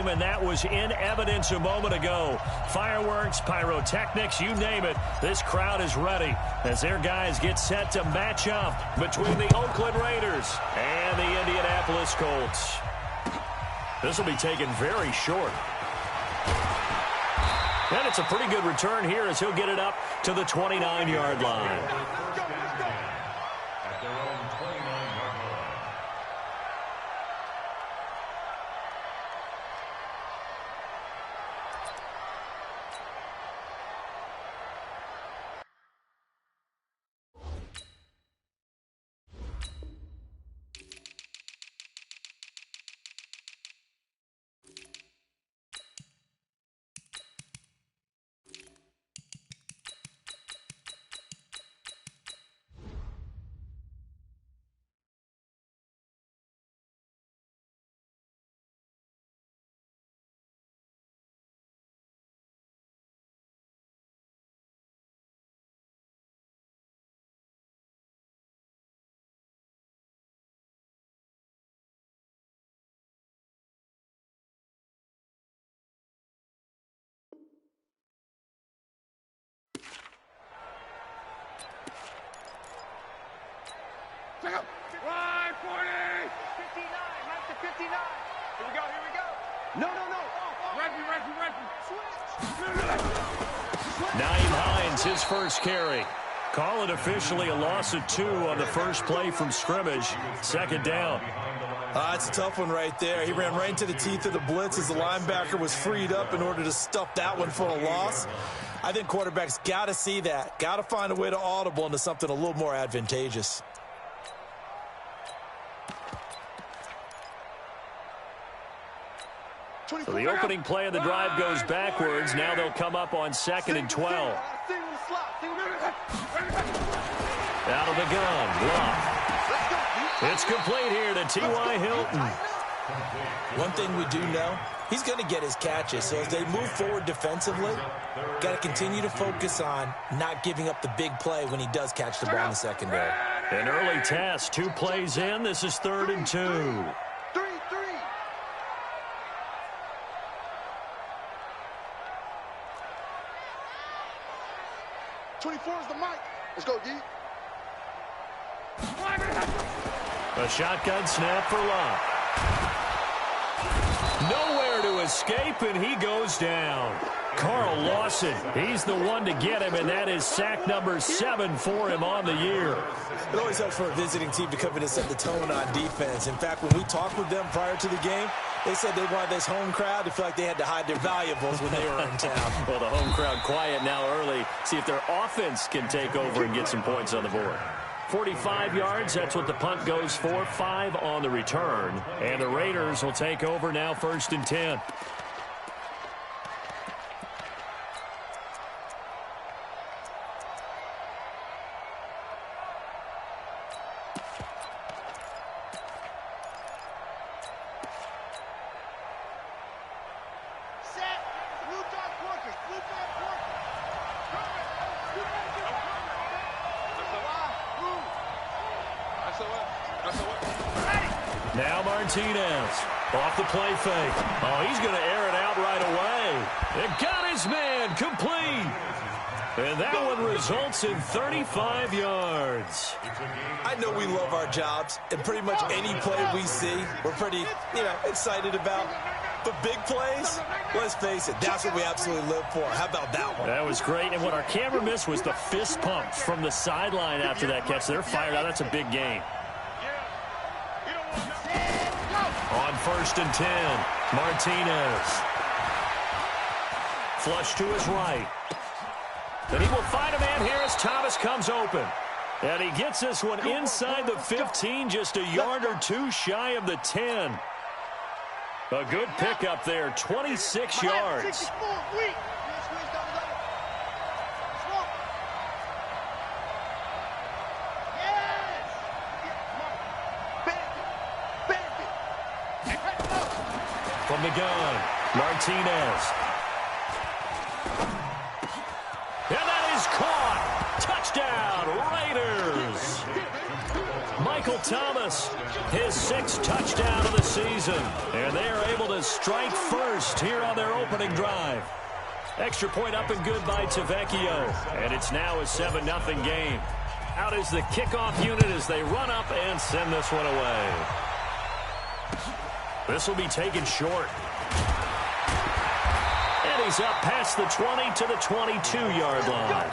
And that was in evidence a moment ago. Fireworks, pyrotechnics, you name it. This crowd is ready as their guys get set to match up between the Oakland Raiders and the Indianapolis Colts. This will be taken very short. And it's a pretty good return here as he'll get it up to the 29-yard line. Check out. Line 40. 59. Right to 59. Here we go. No. Referee. Switch. Nyheim Hines, his first carry. Call it officially a loss of 2 on the first play from scrimmage. Second down. It's a tough one right there. He ran right into the teeth of the blitz as the linebacker was freed up in order to stuff that one for a loss. I think quarterbacks got to see that. Got to find a way to audible into something a little more advantageous. So the opening play of the drive goes backwards. Now they'll come up on 2nd and 12. Out of the gun. Block. It's complete here to T.Y. Hilton. One thing we do know, he's going to get his catches. So as they move forward defensively, got to continue to focus on not giving up the big play when he does catch the ball in the secondary. An early test. 2 plays in. This is 3rd and 2. 24 is the mic. Let's go, D. A shotgun snap for Locke. Nowhere to escape, and he goes down. Carl Lawson, he's the one to get him, and that is sack number 7 for him on the year. It always helps for a visiting team to come in and set the tone on defense. In fact, when we talked with them prior to the game, they said they wanted this home crowd to feel like they had to hide their valuables when they were in town. Well, the home crowd quiet now early. See if their offense can take over and get some points on the board. 45 yards, that's what the punt goes for. 5 on the return. And the Raiders will take over now 1st and 10. Now Martinez off the play fake. Oh, he's going to air it out right away. It got his man complete. And that one results in 35 yards. I know we love our jobs, and pretty much any play we see, we're pretty, excited about. But big plays, let's face it, that's what we absolutely live for. How about that one? That was great. And what our camera missed was the fist pump from the sideline after that catch. They're fired out. That's a big game. On 1st and 10, Martinez. Flush to his right. And he will find a man here as Thomas comes open. And he gets this one inside the 15, just a yard or 2 shy of the 10. A good pickup there, 26 yards. From the gun, Martinez. And that is caught. Touchdown, Raiders. Michael Thomas, his 6th touchdown of the season. And they are able to strike first here on their opening drive. Extra point up and good by Tavecchio. And it's now a 7-0 game. Out is the kickoff unit as they run up and send this one away. This will be taken short. And he's up past the 20 to the 22-yard line.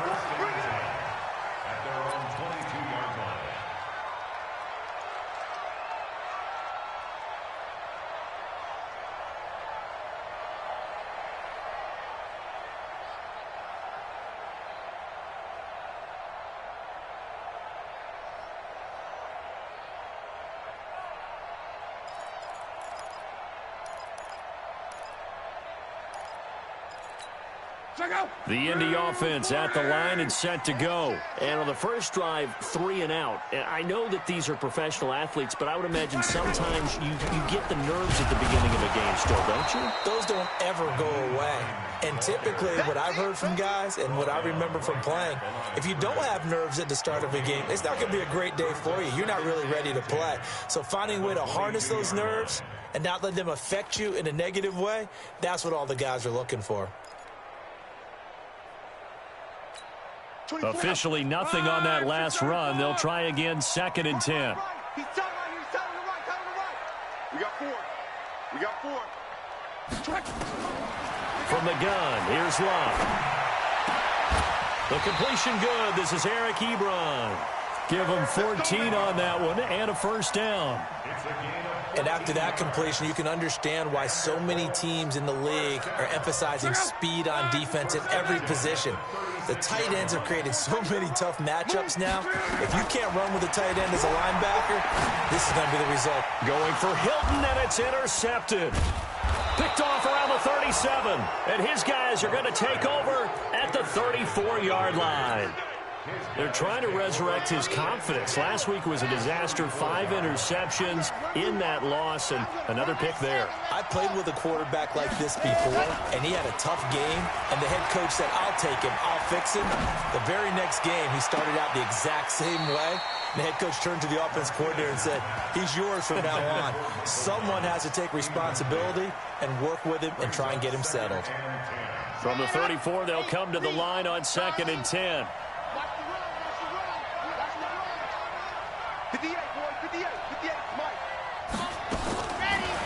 The Indy offense at the line and set to go. And on the first drive, 3 and out. And I know that these are professional athletes, but I would imagine sometimes you get the nerves at the beginning of a game still, don't you? Those don't ever go away. And typically what I've heard from guys and what I remember from playing, if you don't have nerves at the start of a game, it's not going to be a great day for you. You're not really ready to play. So finding a way to harness those nerves and not let them affect you in a negative way, that's what all the guys are looking for. Officially nothing on that last run. They'll try again, 2nd and 10. He's telling the right. We got 4. We got 4. From the gun, here's Love. The completion good. This is Eric Ebron. Give him 14 on that one and a first down. And after that completion, you can understand why so many teams in the league are emphasizing speed on defense at every position. The tight ends have created so many tough matchups now. If you can't run with a tight end as a linebacker, this is going to be the result. Going for Hilton, and it's intercepted. Picked off around the 37. And his guys are going to take over at the 34-yard line. They're trying to resurrect his confidence. Last week was a disaster. 5 interceptions in that loss, and another pick there. I played with a quarterback like this before, and he had a tough game, and the head coach said, I'll take him, I'll fix him. The very next game, he started out the exact same way. The head coach turned to the offense coordinator and said, he's yours from now on. Someone has to take responsibility and work with him and try and get him settled. From the 34, they'll come to the line on 2nd and 10. 58, boy, 58, Mike.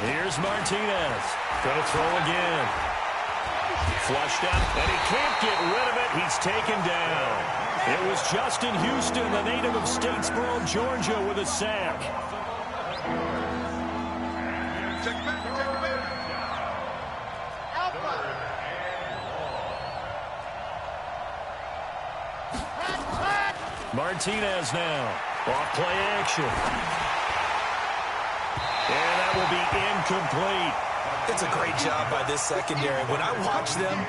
Here's Martinez. Going to throw again. Flushed out, and he can't get rid of it. He's taken down. It was Justin Houston, the native of Statesboro, Georgia, with a sack. Check him out, Martinez now. Off play action. And that will be incomplete. It's a great job by this secondary. When I watch them,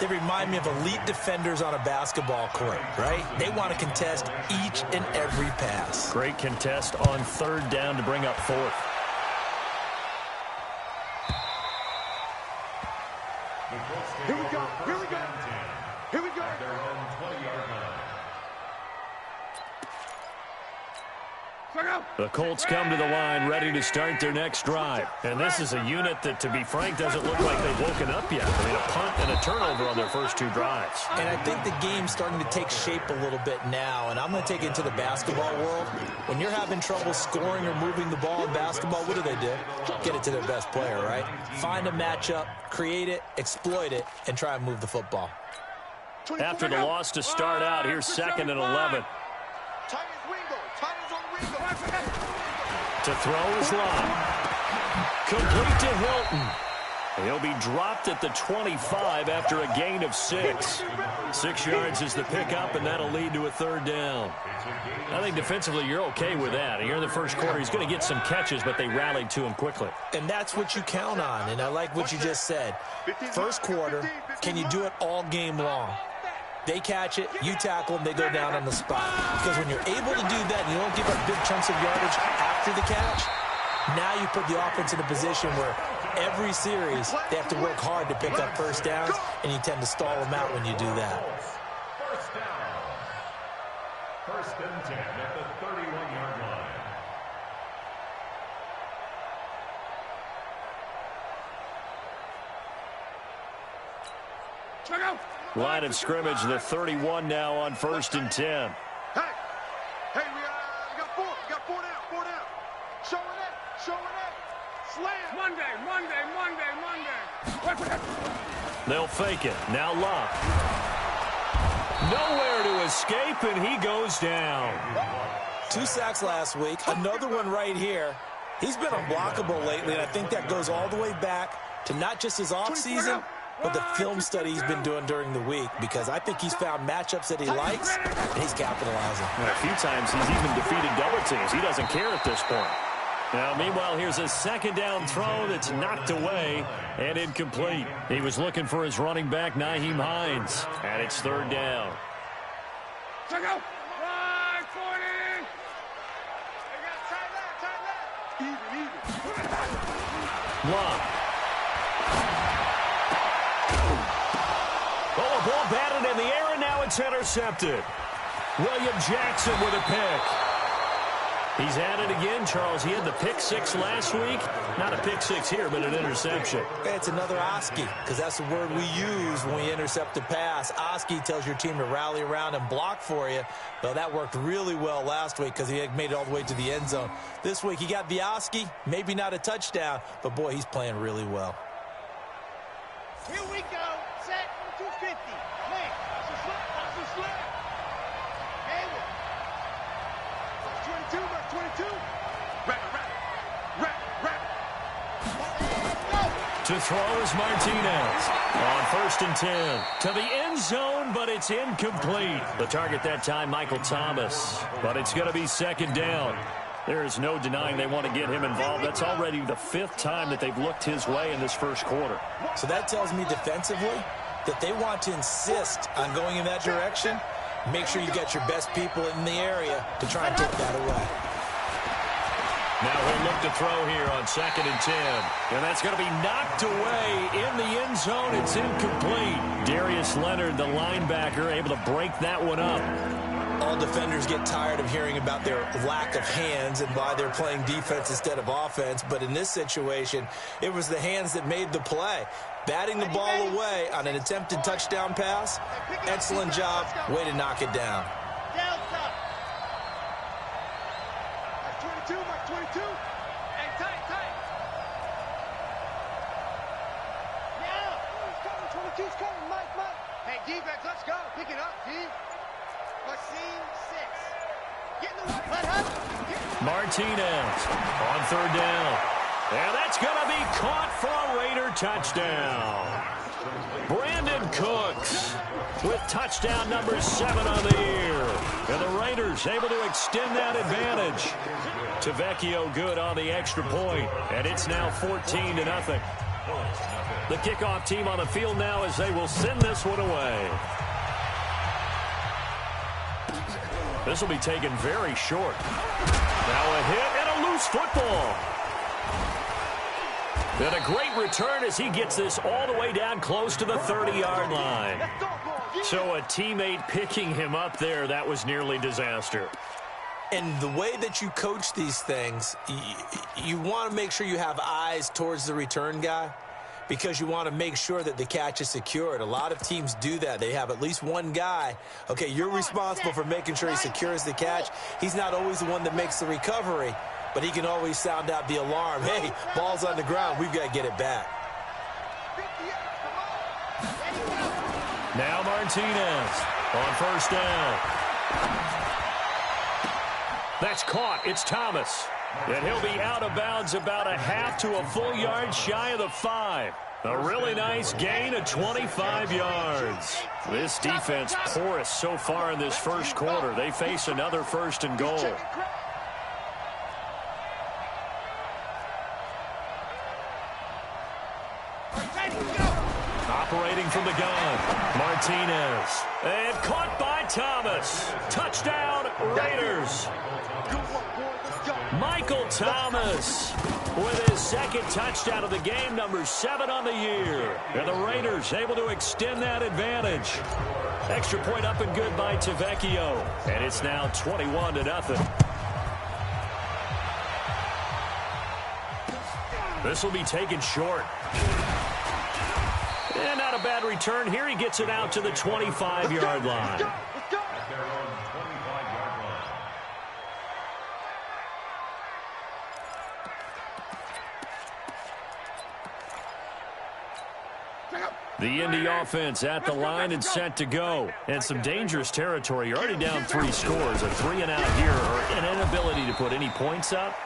they remind me of elite defenders on a basketball court, right? They want to contest each and every pass. Great contest on 3rd down to bring up 4th. Here we go. Here we go. Here we go. The Colts come to the line ready to start their next drive. And this is a unit that, to be frank, doesn't look like they've woken up yet. I mean, a punt and a turnover on their first 2 drives. And I think the game's starting to take shape a little bit now. And I'm going to take it into the basketball world. When you're having trouble scoring or moving the ball in basketball, what do? Get it to their best player, right? Find a matchup, create it, exploit it, and try and move the football. After the loss to start out, here's 2nd and 11. To throw is Love. Complete to Hilton. He'll be dropped at the 25 after a gain of 6. 6 yards is the pickup, and that'll lead to a 3rd down. I think defensively you're okay with that. Here in the first quarter, he's going to get some catches, but they rallied to him quickly. And that's what you count on, and I like what you just said. First quarter, can you do it all game long? They catch it, you tackle them, they go down on the spot. Because when you're able to do that and you don't give up big chunks of yardage after the catch, now you put the offense in a position where every series they have to work hard to pick up first downs, and you tend to stall them out when you do that. First down. 1st and 10 at the 31-yard line. Line of scrimmage, the 31 now on 1st and 10. Hey, we got four. We got four down. Show it. Slam. Monday. They'll fake it. Now Love. Nowhere to escape, and he goes down. 2 sacks last week. Another one right here. He's been unblockable lately, and I think that goes all the way back to not just his offseason, but the film study he's been doing during the week, because I think he's found matchups that he likes, and he's capitalizing. A few times he's even defeated double teams. He doesn't care at this point. Now, meanwhile, here's a 2nd down throw that's knocked away and incomplete. He was looking for his running back, Nyheim Hines, and it's 3rd down. Check out. 40. Even. Love. Oh, a ball batted in the air, and now it's intercepted. William Jackson with a pick. He's at it again, Charles. He had the pick 6 last week. Not a pick 6 here, but an interception. It's another Oski, because that's the word we use when we intercept a pass. Oski tells your team to rally around and block for you. Well, that worked really well last week because he had made it all the way to the end zone. This week, he got the Oski, maybe not a touchdown, but, boy, he's playing really well. Here we go. Set 250. Man, that's a slap. Hayward. 22. Wrap. To throw is Martinez. On 1st and 10. To the end zone, but it's incomplete. The target that time, Michael Thomas. But it's going to be 2nd down. There is no denying they want to get him involved. That's already the 5th time that they've looked his way in this first quarter. So that tells me defensively that they want to insist on going in that direction. Make sure you get your best people in the area to try and take that away. Now he'll look to throw here on 2nd and 10. And that's going to be knocked away in the end zone. It's incomplete. Darius Leonard, the linebacker, able to break that one up. All defenders get tired of hearing about their lack of hands and why they're playing defense instead of offense. But in this situation, it was the hands that made the play. Batting the ball away on an attempted touchdown pass. Excellent job. Way to knock it down. Down top. 22. Hey, tight. Now. 22's coming, Mike. Hey, defense, let's go. Pick it up, D. Machine 6. Get in the way. Martinez on 3rd down. And that's going to be caught for a Raider touchdown. Brandon Cooks with touchdown number 7 on the year. And the Raiders able to extend that advantage. Tavecchio good on the extra point. And it's now 14-0. The kickoff team on the field now as they will send this one away. This will be taken very short. Now a hit and a loose football. And a great return as he gets this all the way down close to the 30-yard line. So a teammate picking him up there, that was nearly disaster. And the way that you coach these things, you want to make sure you have eyes towards the return guy, because you want to make sure that the catch is secured. A lot of teams do that. They have at least one guy. Okay, you're responsible for making sure he secures the catch. He's not always the one that makes the recovery, but he can always sound out the alarm. Hey, ball's on the ground. We've got to get it back. Now Martinez on 1st down. That's caught. It's Thomas. And he'll be out of bounds about a half to a full yard shy of the 5. A really nice gain of 25 yards. This defense porous so far in this first quarter. They face another 1st and goal. Operating from the gun, Martinez. And caught by Thomas. Touchdown, Raiders. Michael Thomas with his 2nd touchdown of the game, number 7 on the year. And the Raiders able to extend that advantage. Extra point up and good by Tavecchio. And it's now 21-0. This will be taken short. And not a bad return here. He gets it out to the 25-yard line. Let's go. The Indy offense at the line and set to go. And some dangerous territory. You're already down 3 scores. A 3-and-out here or an inability to put any points up.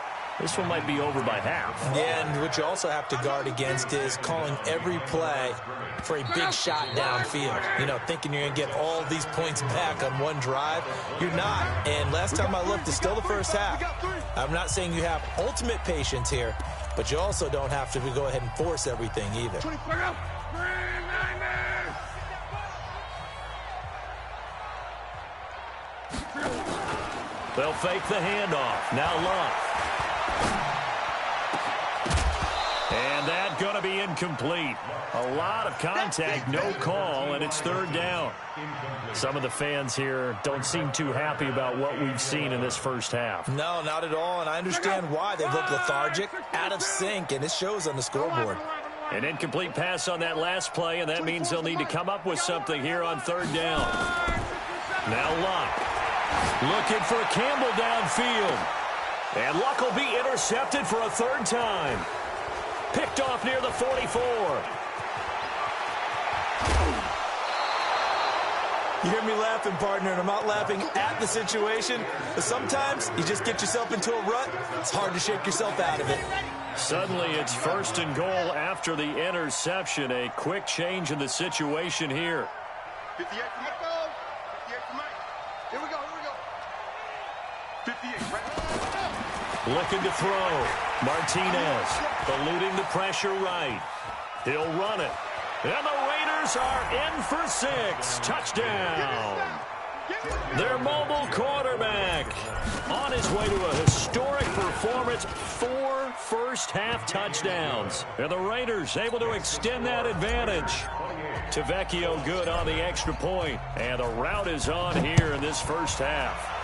This one might be over by half. Yeah, and what you also have to guard against is calling every play for a big shot downfield. You know, thinking you're going to get all these points back on one drive. You're not. And last time I looked, it's still the first half. I'm not saying you have ultimate patience here, but you also don't have to go ahead and force everything either. They'll fake the handoff. Now Luck. And that's going to be incomplete. A lot of contact, no call, and it's 3rd down. Some of the fans here don't seem too happy about what we've seen in this first half. No, not at all, and I understand why. They've looked lethargic, out of sync, and it shows on the scoreboard. An incomplete pass on that last play, and that means they'll need to come up with something here on 3rd down. Now Luck. Looking for Campbell downfield. And Luck will be intercepted for a 3rd time. Picked off near the 44. You hear me laughing, partner, and I'm not laughing at the situation. But sometimes you just get yourself into a rut. It's hard to shake yourself out of it. Suddenly it's 1st and goal after the interception. A quick change in the situation here. 58 from Mike. 58 from Mike. Here we go. 58 right. Looking to throw. Martinez eluding the pressure right. He'll run it. And the Raiders are in for 6. Touchdown. Their mobile quarterback on his way to a historic performance. 4 first-half touchdowns. And the Raiders able to extend that advantage. Tavecchio good on the extra point. And the route is on here in this first half.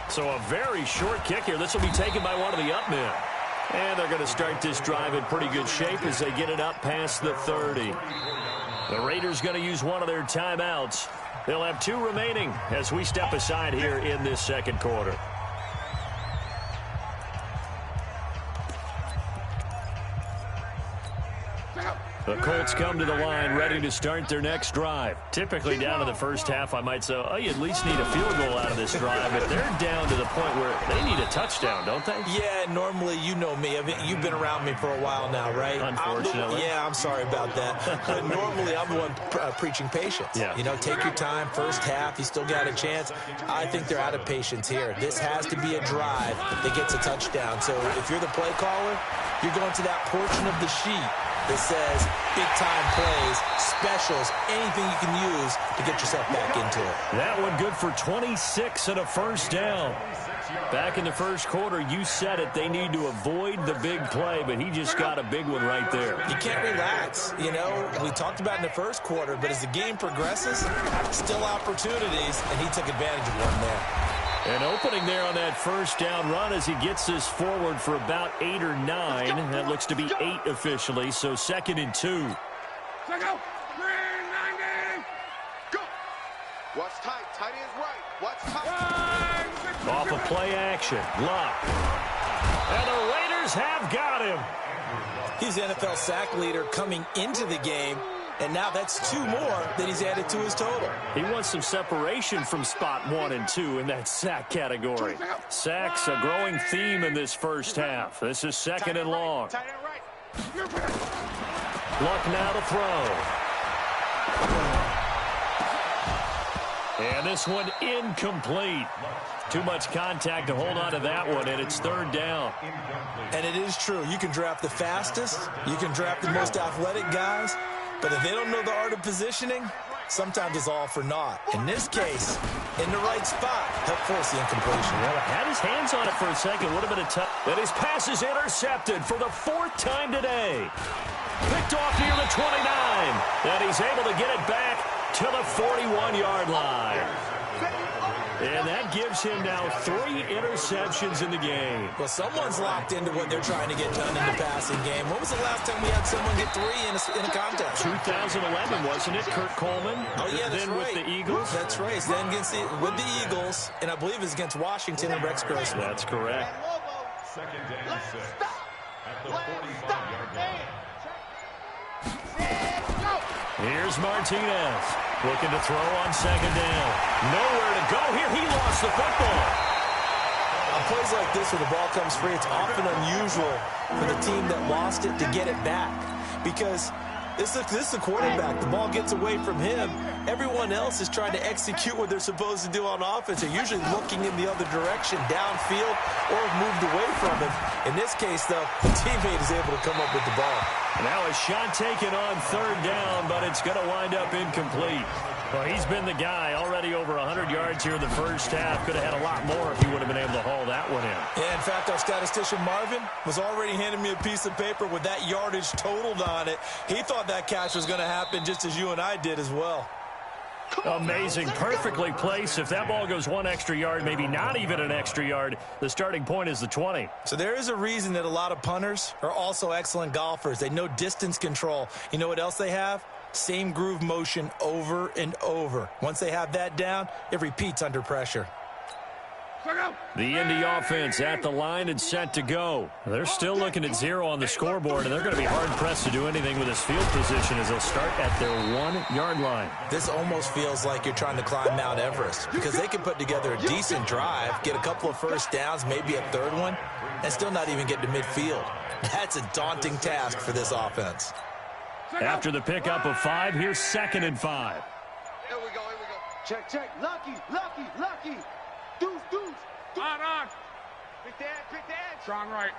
So a very short kick here. This will be taken by one of the up men. And they're going to start this drive in pretty good shape as they get it up past the 30. The Raiders going to use one of their timeouts. They'll have 2 remaining as we step aside here in this second quarter. The Colts come to the line ready to start their next drive. Typically down to the first half, I might say, oh, you at least need a field goal out of this drive. But they're down to the point where they need a touchdown, don't they? Yeah, normally, you know me. I mean, you've been around me for a while now, right? Unfortunately. I'm sorry about that. But normally, I'm the one preaching patience. Yeah. You know, take your time. First half, you still got a chance. I think they're out of patience here. This has to be a drive that gets a touchdown. So if you're the play caller, you're going to that portion of the sheet that says big-time plays, specials, anything you can use to get yourself back into it. That one good for 26 and a first down. Back in the first quarter, you said it, they need to avoid the big play, but he just got a big one right there. You can't relax. You know, we talked about in the first quarter, but as the game progresses, still opportunities, and he took advantage of one there. An opening there on that first down run as he gets this forward for about 8 or 9. That looks to be 8 officially, so 2nd and 2. Go. Watch tight. Tight ends right. Watch tight. Off of play action. Luck. And the Raiders have got him. He's NFL sack leader coming into the game. And now that's 2 more that he's added to his total. He wants some separation from spot 1 and 2 in that sack category. Sacks a growing theme in this first half. This is 2nd and long. Luck now to throw. And this one incomplete. Too much contact to hold on to that one, and it's 3rd down. And it is true. You can draft the fastest. You can draft the most athletic guys. But if they don't know the art of positioning, sometimes it's all for naught. In this case, in the right spot, helped force the incompletion. Well, had his hands on it for a second. Would have been a tough. And his pass is intercepted for the 4th time today. Picked off near the 29. And he's able to get it back to the 41-yard line. And that gives him now 3 interceptions in the game. Well, someone's locked into what they're trying to get done in the passing game. When was the last time we had someone get 3 in a contest? 2011, wasn't it? Kurt Coleman. Oh, yeah, that's then right. with the Eagles. That's right. Then with the Eagles, and I believe it's against Washington and Rex Grossman. That's correct. Second down and 6 at the 45-yard line. Here's Martinez looking to throw on second down. Nowhere to go here. He lost the football. On plays like this where the ball comes free, it's often unusual for the team that lost it to get it back because this is the quarterback. The ball gets away from him. Everyone else is trying to execute what they're supposed to do on offense. They're usually looking in the other direction, downfield, or have moved away from him. In this case, though, the teammate is able to come up with the ball. Now a shot taken on third down, but it's going to wind up incomplete. Well, he's been the guy already over 100 yards here in the first half. Could have had a lot more if he would have been able to haul that one in. Yeah, in fact, our statistician Marvin was already handing me a piece of paper with that yardage totaled on it. He thought that catch was going to happen just as you and I did as well. Amazing. Perfectly placed. If that ball goes 1 extra yard, maybe not even an extra yard, the starting point is the 20. So there is a reason that a lot of punters are also excellent golfers. They know distance control. You know what else they have? Same groove motion over and over. Once they have that down, it repeats under pressure. The Indy offense at the line and set to go. They're still looking at 0 on the scoreboard, and they're going to be hard-pressed to do anything with this field position as they'll start at their 1-yard line. This almost feels like you're trying to climb Mount Everest because they can put together a decent drive, get a couple of first downs, maybe a third one, and still not even get to midfield. That's a daunting task for this offense. After the pickup of 5, here's 2nd and 5. Here we go. Check. Lucky. Deuce. On. Pick that. Strong right.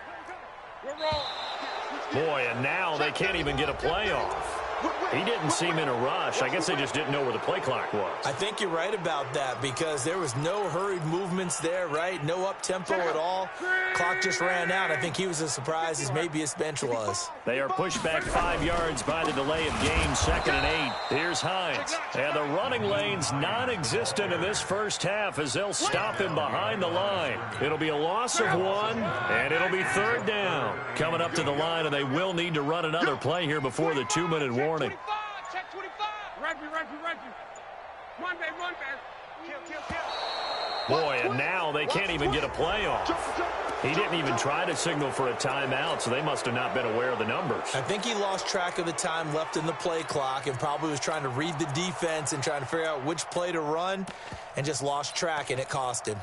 We're rolling. Boy, and now they can't even get a play off. He didn't seem in a rush. I guess they just didn't know where the play clock was. I think you're right about that because there was no hurried movements there, right? No up-tempo at all. Clock just ran out. I think he was as surprised as maybe his bench was. They are pushed back 5 yards by the delay of game. 2nd and 8. Here's Hines. And the running lane's non-existent in this first half as they'll stop him behind the line. It'll be a loss of 1, and it'll be 3rd down. Coming up to the line, and they will need to run another play here before the 2-minute warning. Check 25. Run you. Run, babe. Kill. Boy, and now they can't even get a play off. He didn't even try to signal for a timeout, so they must have not been aware of the numbers. I think he lost track of the time left in the play clock and probably was trying to read the defense and trying to figure out which play to run and just lost track, and it cost him.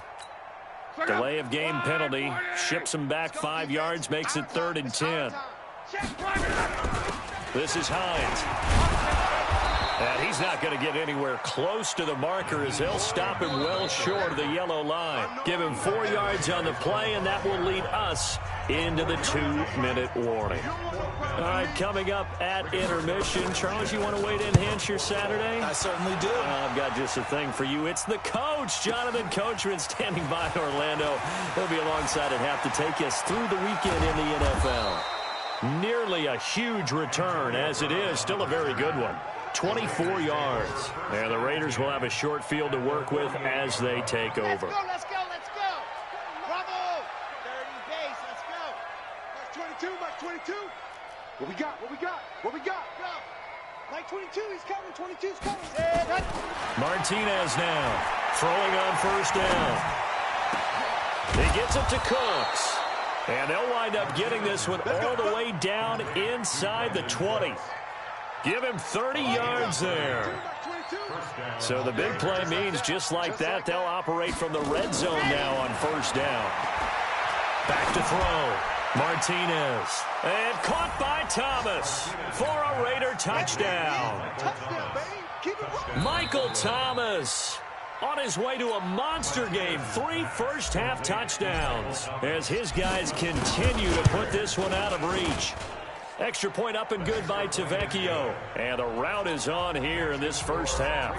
Delay of game penalty. Ships him back 5 yards, makes it 3rd and 10. This is Hines. And he's not going to get anywhere close to the marker as they'll stop him well short of the yellow line. Give him 4 yards on the play, and that will lead us into the 2-minute warning. All right, coming up at intermission. Charles, you want to wait in enhance your Saturday? I certainly do. I've got just a thing for you. It's the coach, Jonathan Coachman, standing by in Orlando. He'll be alongside at half to take us through the weekend in the NFL. Nearly a huge return, as it is. Still a very good one. 24 yards. And the Raiders will have a short field to work with as they take over. Let's go. Bravo. 30 base. Let's go. Mark 22. What we got? Go. Mike 22, he's coming. 22's coming. Martinez now throwing on first down. He gets it to Cooks. And they'll wind up getting this one all the way down inside the 20. Give him 30 yards there. So the big play means just like that, they'll operate from the red zone now on first down. Back to throw. Martinez. And caught by Thomas for a Raider touchdown. Michael Thomas on his way to a monster game. 3 first-half touchdowns as his guys continue to put this one out of reach. Extra point up and good by Tavecchio. And the route is on here in this first half.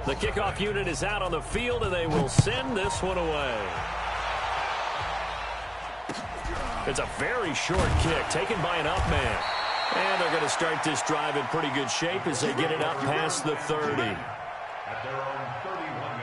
The kickoff unit is out on the field, and they will send this one away. It's a very short kick taken by an up man. And they're going to start this drive in pretty good shape as they get it up past the 30. At their own 31.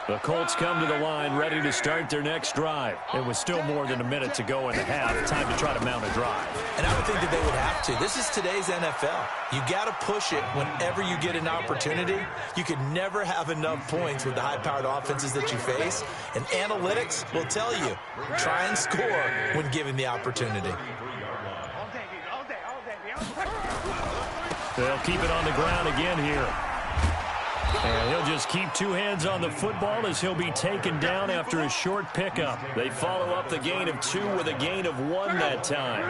The Colts come to the line ready to start their next drive. It was still more than a minute to go in the half. Time to try to mount a drive. And I would think that they would have to. This is today's NFL. You got to push it whenever you get an opportunity. You could never have enough points with the high-powered offenses that you face. And analytics will tell you, try and score when given the opportunity. They'll keep it on the ground again here. And he'll just keep two hands on the football as he'll be taken down after a short pickup. They follow up the gain of 2 with a gain of 1 that time.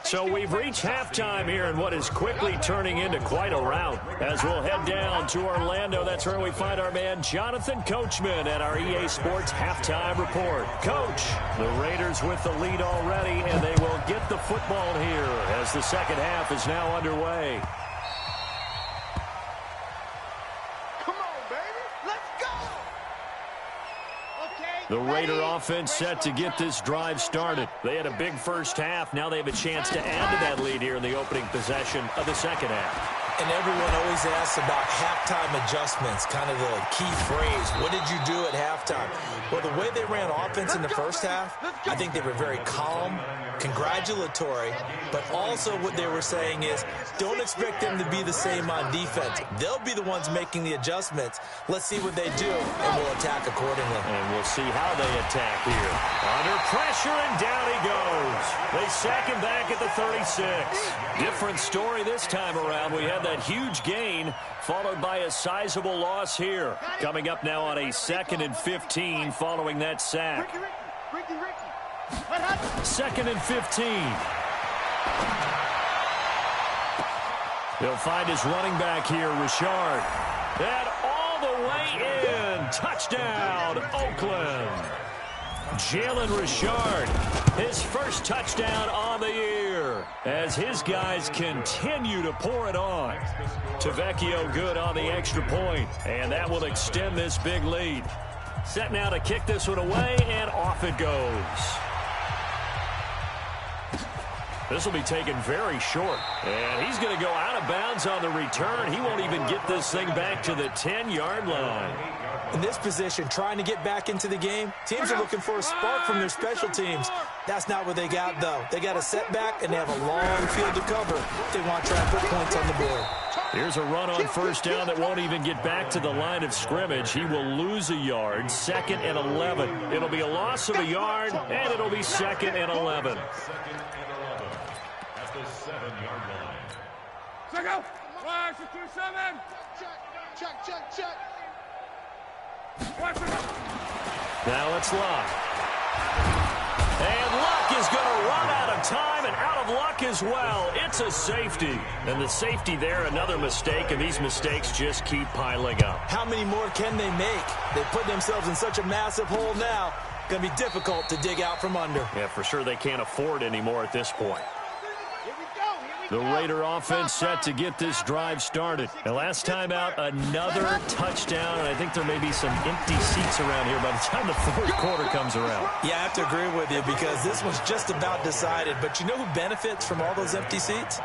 So we've reached halftime here in what is quickly turning into quite a rout. As we'll head down to Orlando, that's where we find our man Jonathan Coachman at our EA Sports Halftime Report. Coach, the Raiders with the lead already, and they will get the football here as the second half is now underway. The Raider offense set to get this drive started. They had a big first half. Now they have a chance to add to that lead here in the opening possession of the second half. And everyone always asks about halftime adjustments, kind of the key phrase. What did you do at halftime? Well, the way they ran offense in the first half, I think they were very calm, congratulatory, but also what they were saying is don't expect them to be the same on defense. They'll be the ones making the adjustments. Let's see what they do, and we'll attack accordingly. And we'll see how they attack here. Under pressure, and down he goes. They sack him back at the 36. Different story this time around. We had that huge gain followed by a sizable loss here. Coming up now on a 2nd and 15 following that sack. Second and 15. He'll find his running back here, Richard. And all the way in. Touchdown, Oakland. Jalen Richard, his first touchdown on the year as his guys continue to pour it on. Tavecchio good on the extra point, and that will extend this big lead. Set now to kick this one away, and off it goes. This will be taken very short, and he's going to go out of bounds on the return. He won't even get this thing back to the 10-yard line. In this position, trying to get back into the game, teams are looking for a spark from their special teams. That's not what they got, though. They got a setback, and they have a long field to cover if they want to try and put points on the board. Here's a run on first down that won't even get back to the line of scrimmage. He will lose a yard. 2nd and 11. It'll be a loss of a yard, and it'll be 2nd and 11. At the 7-yard line. Check out. 1, 2, 7. Check. Now it's Luck. And Luck is going to run out of time and out of luck as well. It's a safety. And the safety there, another mistake, and these mistakes just keep piling up. How many more can they make? They put themselves in such a massive hole now. Going to be difficult to dig out from under. Yeah, for sure they can't afford anymore at this point. The Raider offense set to get this drive started. And last time out, another touchdown. And I think there may be some empty seats around here by the time the fourth quarter comes around. Yeah, I have to agree with you because this one's just about decided. But you know who benefits from all those empty seats?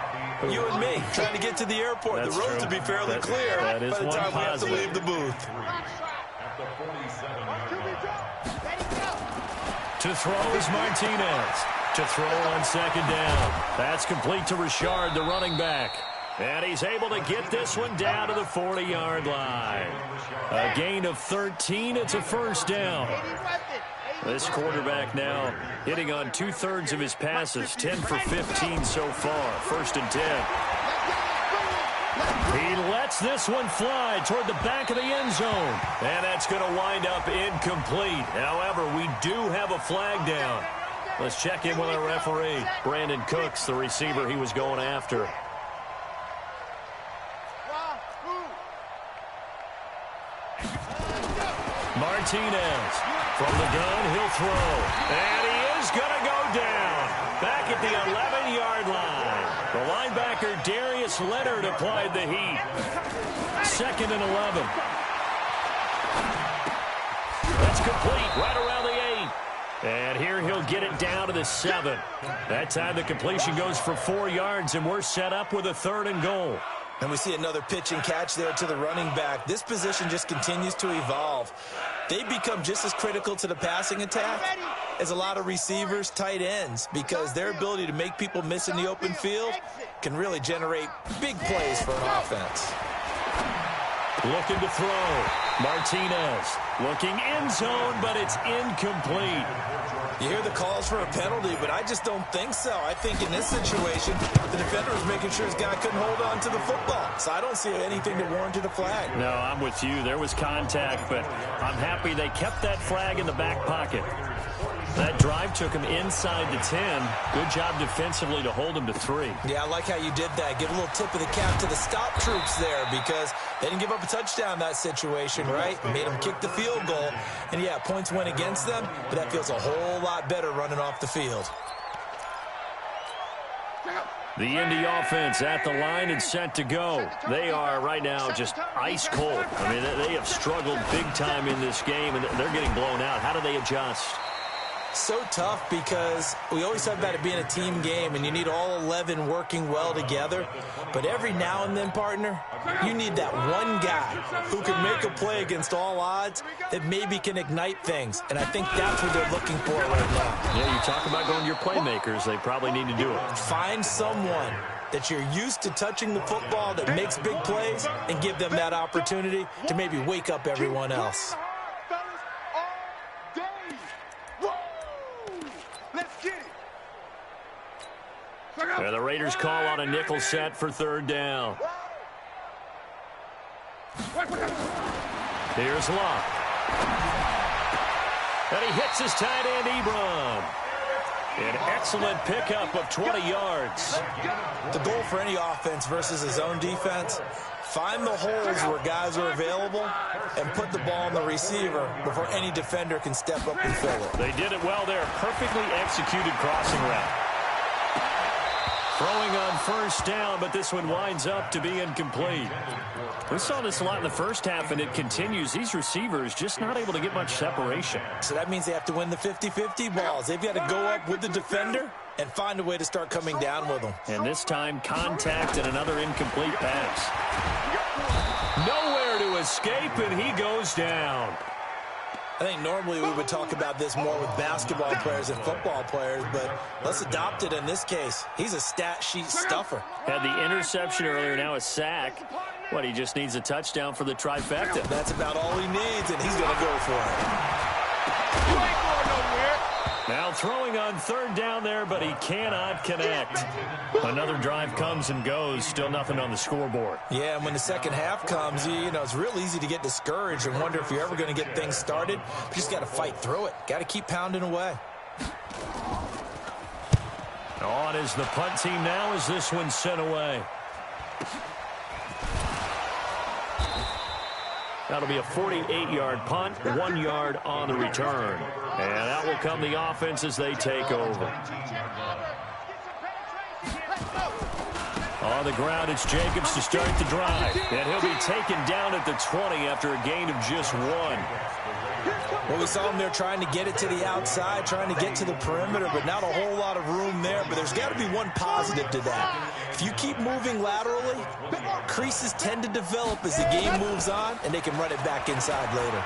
You and me, trying to get to the airport. That's the roads true. will be fairly clear by the one time we have to positive. leave the booth. At the 47-yard line. To throw is Martinez. To throw on second down. That's complete to Richard, the running back. And he's able to get this one down to the 40-yard line. A gain of 13. It's a first down. This quarterback now hitting on 2/3 of his passes. 10 for 15 so far. 1st and 10. He lets this one fly toward the back of the end zone. And that's going to wind up incomplete. However, we do have a flag down. Let's check in with our referee. Brandon Cooks, the receiver he was going after. Martinez from the gun, he'll throw. And he is going to go down. Back at the 11-yard line. The linebacker, Darius Leonard, applied the heat. 2nd and 11. That's complete right around the 8. And here he'll get it down to the 7. That time the completion goes for 4 yards, and we're set up with a 3rd and goal. And we see another pitch and catch there to the running back. This position just continues to evolve. They become just as critical to the passing attack as a lot of receivers, tight ends, because their ability to make people miss in the open field can really generate big plays for an offense. Looking to throw. Martinez looking end zone, but it's incomplete. You hear the calls for a penalty, but I just don't think so. I think in this situation, the defender was making sure his guy couldn't hold on to the football. So I don't see anything that warranted a flag. No, I'm with you. There was contact, but I'm happy they kept that flag in the back pocket. That drive took him inside the 10. Good job defensively to hold him to 3. Yeah, I like how you did that. Give a little tip of the cap to the stop troops there because they didn't give up a touchdown in that situation, right? Made them kick the field goal. And, yeah, points went against them, but that feels a whole lot better running off the field. The Indy offense at the line and set to go. They are right now just ice cold. I mean, they have struggled big time in this game, and they're getting blown out. How do they adjust? So tough because we always talk about it being a team game and you need all 11 working well together. But every now and then, partner, you need that one guy who can make a play against all odds that maybe can ignite things. And I think that's what they're looking for right now. Yeah, you talk about going to your playmakers. They probably need to do it. Find someone that you're used to touching the football that makes big plays and give them that opportunity to maybe wake up everyone else. And the Raiders call on a nickel set for 3rd down. Here's Locke. And he hits his tight end, Ebron. An excellent pickup of 20 yards. The goal for any offense versus his own defense, find the holes where guys are available and put the ball on the receiver before any defender can step up and fill it. They did it well there. Perfectly executed crossing route. Throwing on 1st down, but this one winds up to be incomplete. We saw this a lot in the first half, and it continues. These receivers just not able to get much separation. So that means they have to win the 50-50 balls. They've got to go up with the defender and find a way to start coming down with them. And this time, contact and another incomplete pass. Nowhere to escape, and he goes down. I think normally we would talk about this more with basketball players and football players, but let's adopt it in this case. He's a stat sheet stuffer. Had the interception earlier, now a sack. What, he just needs a touchdown for the trifecta. That's about all he needs, and he's going to go for it. You ain't going nowhere. Now throwing on 3rd down there, but he cannot connect. Another drive comes and goes, still nothing on the scoreboard. Yeah, and when the second half comes, you know, it's real easy to get discouraged and wonder if you're ever going to get things started. You just got to fight through it. Got to keep pounding away. On is the punt team now as this one's sent away. That'll be a 48-yard punt, 1 yard on the return. And that will come the offense as they take over. On the ground, it's Jacobs to start the drive. And he'll be taken down at the 20 after a gain of just 1. Well, we saw him there trying to get it to the outside, trying to get to the perimeter, but not a whole lot of room there. But there's got to be one positive to that. If you keep moving laterally, creases tend to develop as the game moves on, and they can run it back inside later.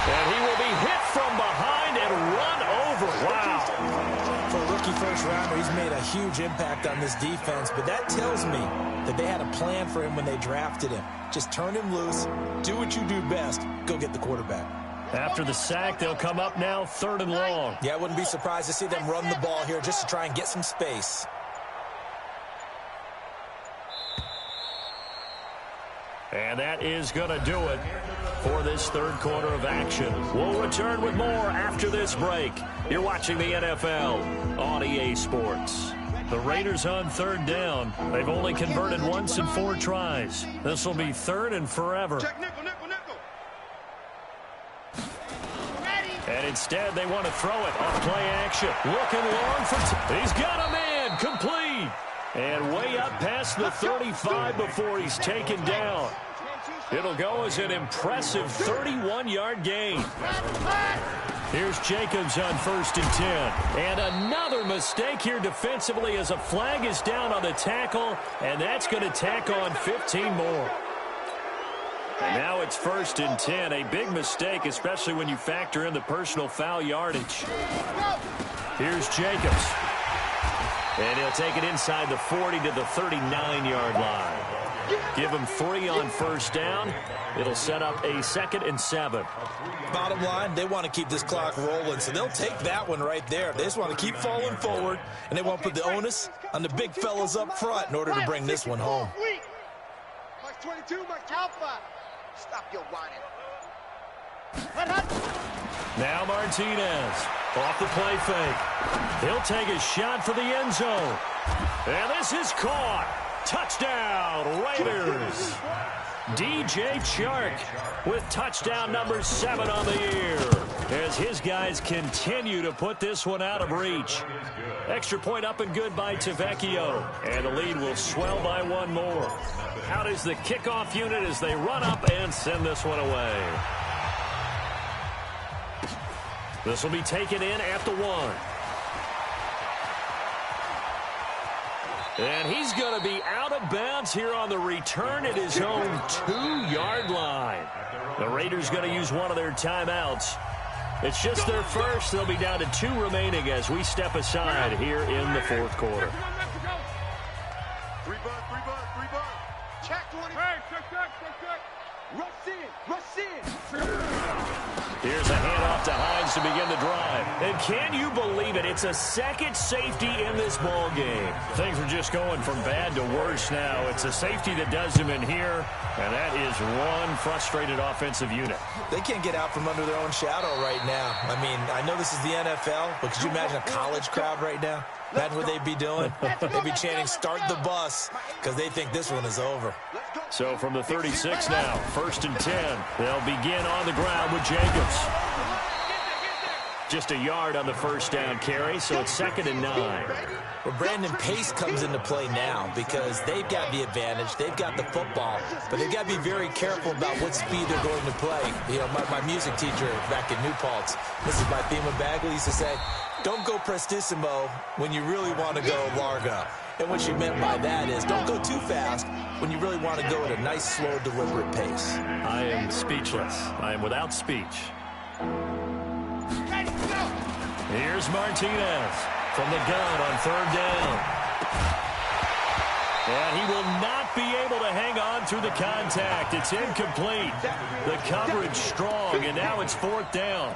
And he will be hit from behind and run over. Wow. For a rookie first-rounder, he's made a huge impact on this defense, but that tells me that they had a plan for him when they drafted him. Just turn him loose, do what you do best, go get the quarterback. After the sack, they'll come up now 3rd and long. Yeah, I wouldn't be surprised to see them run the ball here just to try and get some space. And that is going to do it for this 3rd quarter of action. We'll return with more after this break. You're watching the NFL on EA Sports. The Raiders on 3rd down. They've only converted once in 4 tries. This will be 3rd and forever. Check nickel, nickel, nickel. And instead, they want to throw it off play action. Looking long for he's got a man, complete. And way up past the 35 before he's taken down. It'll go as an impressive 31-yard gain. Here's Jacobs on 1st and 10. And another mistake here defensively as a flag is down on the tackle, and that's going to tack on 15 more. And now it's 1st and 10. A big mistake, especially when you factor in the personal foul yardage. Here's Jacobs. And he'll take it inside the 40 to the 39-yard line. Give him 3 on 1st down. It'll set up a 2nd and 7. Bottom line, they want to keep this clock rolling, so they'll take that one right there. They just want to keep falling forward, and they want to put the onus on the big fellas up front in order to bring this one home. Mark 22, Mark Alpha. Stop your whining. Now Martinez off the play fake. He'll take a shot for the end zone. And this is caught. Touchdown, Raiders. DJ Chark with touchdown number 7 on the year as his guys continue to put this one out of reach. Extra point up and good by Tavecchio, and the lead will swell by 1 more. Out is the kickoff unit as they run up and send this one away. This will be taken in at the 1. And he's going to be out of bounds here on the return at his own 2-yard line. The Raiders going to use one of their timeouts. It's just their first. They'll be down to 2 remaining as we step aside here in the 4th quarter. 3 bud. Check 20. Hey, check. Rush in. Here's a handoff to Hines to begin the drive. And can you believe it? It's a second safety in this ball game. Things are just going from bad to worse now. It's a safety that does them in here, and that is one frustrated offensive unit. They can't get out from under their own shadow right now. I mean, I know this is the NFL, but could you imagine a college crowd right now? Imagine what they'd be doing. They'd be chanting, "Start the bus," because they think this one is over. So from the 36 now, 1st and 10. They'll begin on the ground with Jacobs. Just a yard on the 1st down carry, so it's 2nd and 9. Well, Brandon, pace comes into play now because they've got the advantage. They've got the football, but they've got to be very careful about what speed they're going to play. You know, my music teacher back in New Paltz, Mrs. Bifema Bagley, used to say, don't go prestissimo when you really want to go largo. And what she meant by that is don't go too fast when you really want to go at a nice, slow, deliberate pace. I am speechless. I am without speech. Here's Martinez from the gun on 3rd down. And he will not be able to hang on through the contact. It's incomplete. The coverage strong, and now it's 4th down.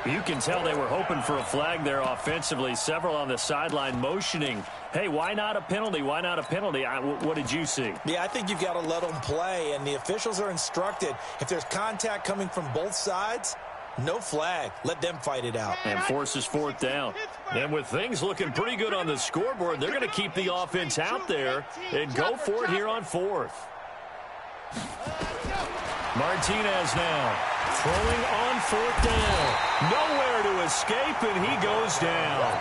You can tell they were hoping for a flag there offensively. Several on the sideline motioning, hey, why not a penalty? Why not a penalty? What did you see? Yeah, I think you've got to let them play, and the officials are instructed. If there's contact coming from both sides, no flag. Let them fight it out. And forces 4th down. And with things looking pretty good on the scoreboard, they're going to keep the offense out there and go for it here on 4th. Martinez now throwing on 4th down. Nowhere to escape, and he goes down.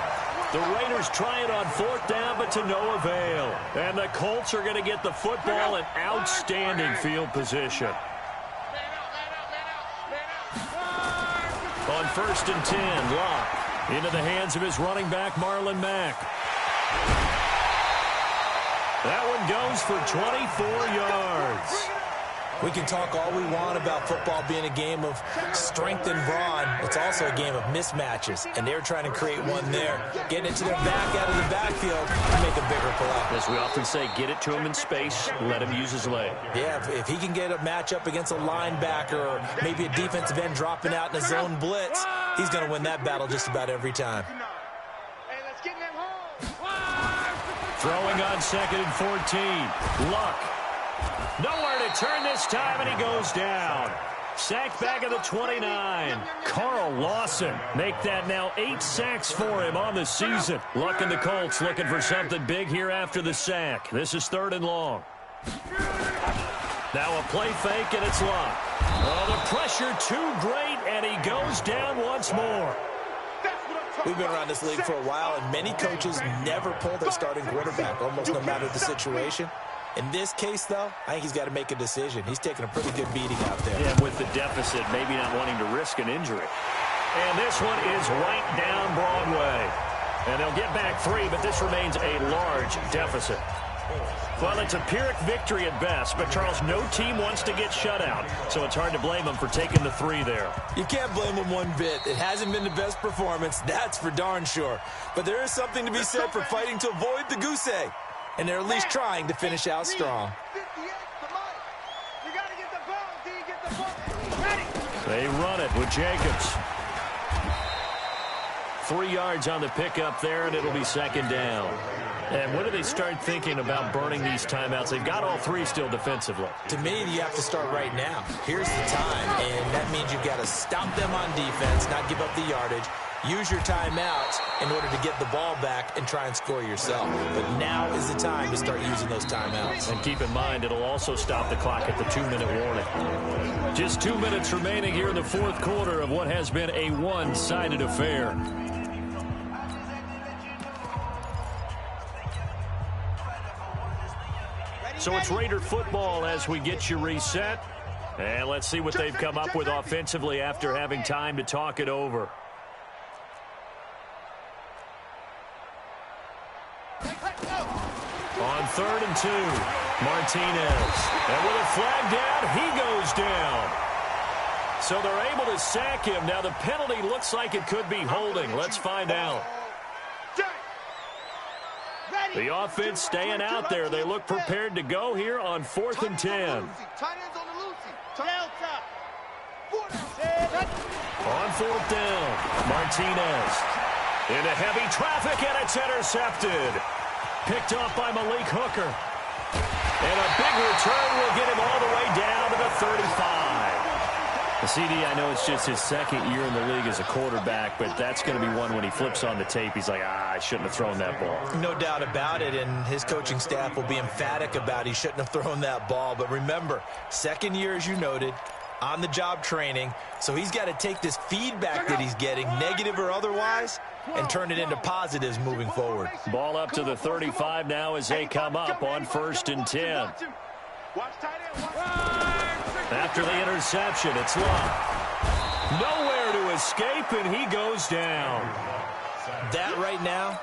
The Raiders try it on 4th down, but to no avail. And the Colts are going to get the football in outstanding field position. On 1st and 10, Locke into the hands of his running back, Marlon Mack. That one goes for 24 yards. We can talk all we want about football being a game of strength and brawn. It's also a game of mismatches, and they're trying to create one there. Getting it to their back out of the backfield to make a bigger play. As we often say, get it to him in space, let him use his leg. Yeah, if he can get a matchup against a linebacker or maybe a defensive end dropping out in a zone blitz, he's going to win that battle just about every time. Hey, let's get them home. Throwing on 2nd and 14. Luck. Nowhere to turn this time, and he goes down. Sacked back at the 29. Carl Lawson make that now 8 sacks for him on the season. Luck and the Colts looking for something big here after the sack. This is 3rd and long. Now a play fake, and it's Luck. Oh, the pressure too great, and he goes down once more. We've been around this league for a while, and many coaches never pull their starting quarterback, almost no matter the situation. In this case, though, I think he's got to make a decision. He's taking a pretty good beating out there. Yeah, with the deficit, maybe not wanting to risk an injury. And this one is right down Broadway. And they'll get back 3, but this remains a large deficit. Well, it's a Pyrrhic victory at best, but, Charles, no team wants to get shut out, so it's hard to blame them for taking the 3 there. You can't blame them one bit. It hasn't been the best performance, that's for darn sure. But there is something to be said for fighting to avoid the goose egg, and they're at least trying to finish out strong. They run it with Jacobs. 3 yards on the pickup there, and it'll be second down. And when do they start thinking about burning these timeouts? They've got all 3 still defensively. To me, you have to start right now. Here's the time, and that means you've got to stop them on defense, not give up the yardage, use your timeouts in order to get the ball back and try and score yourself. But now is the time to start using those timeouts. And keep in mind, it'll also stop the clock at the 2-minute warning. Just 2 minutes remaining here in the 4th quarter of what has been a one-sided affair. So it's Raider football as we get you reset. And let's see what they've come up with offensively after having time to talk it over. On 3rd and 2, Martinez. And with a flag down, he goes down. So they're able to sack him. Now the penalty looks like it could be holding. Let's find out. The offense staying out there. They look prepared to go here on 4th and 10. On 4th down, Martinez. Into heavy traffic, and it's intercepted. Picked off by Malik Hooker. And a big return will get him all the way down to the 35. CD, I know it's just his 2nd year in the league as a quarterback, but that's going to be one when he flips on the tape. He's like, I shouldn't have thrown that ball. No doubt about it, and his coaching staff will be emphatic about he shouldn't have thrown that ball. But remember, 2nd year, as you noted, on-the-job training, so he's got to take this feedback that he's getting, negative or otherwise, and turn it into positives moving forward. Ball up to the 35 now as they come up on 1st and 10. After the interception, it's Love. Nowhere to escape, and he goes down. That right now,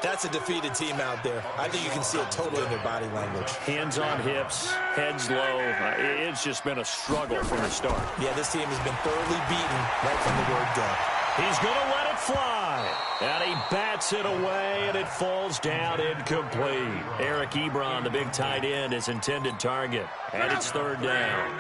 that's a defeated team out there. I think you can see it totally in their body language. Hands on hips, heads low. It's just been a struggle from the start. Yeah, this team has been thoroughly beaten right from the word go. He's going to let it fly. And he bats it away, and it falls down incomplete. Eric Ebron, the big tight end, his intended target. And it's 3rd down.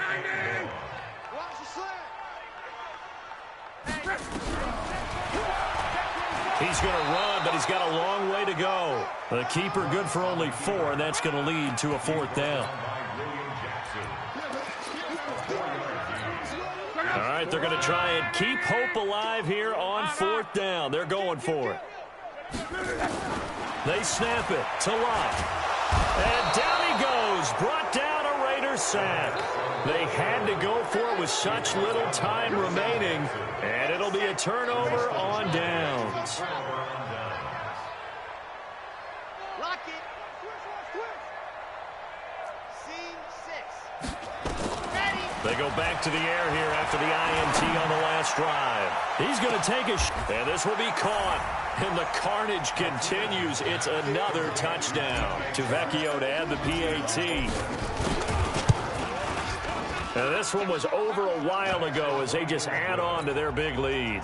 He's going to run, but he's got a long way to go. The keeper good for only 4, and that's going to lead to a 4th down. All right, they're going to try and keep hope alive here on 4th down. They're going for it. They snap it to Lott. And down he goes. Brought down a Raider sack. They had to go for it with such little time remaining. And it'll be a turnover on downs. Lock it. Seam 6. Ready. They go back to the air here after the INT on the last drive. He's going to take a and this will be caught. And the carnage continues. It's another touchdown to Vecchio to add the PAT. And this one was over a while ago as they just add on to their big lead.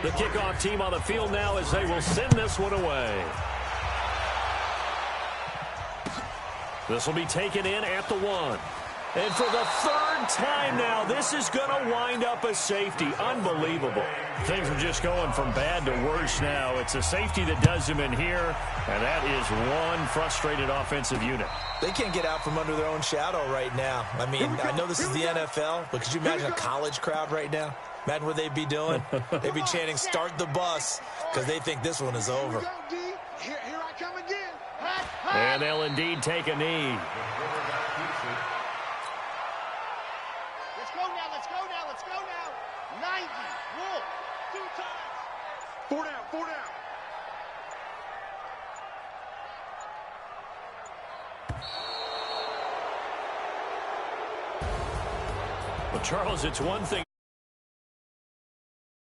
The kickoff team on the field now as they will send this one away. This will be taken in at the 1. And for the 3rd time now, this is going to wind up a safety. Unbelievable. Things are just going from bad to worse now. It's a safety that does them in here, and that is one frustrated offensive unit. They can't get out from under their own shadow right now. I mean, I know this is the NFL, but could you imagine a college crowd right now? Imagine what they'd be doing. They'd be chanting, "Start the bus," because they think this one is over. Here I come again. And they'll indeed take a knee. Let's go now. 90. Roll. 2 times. 4 down. Well, Charles, it's one thing.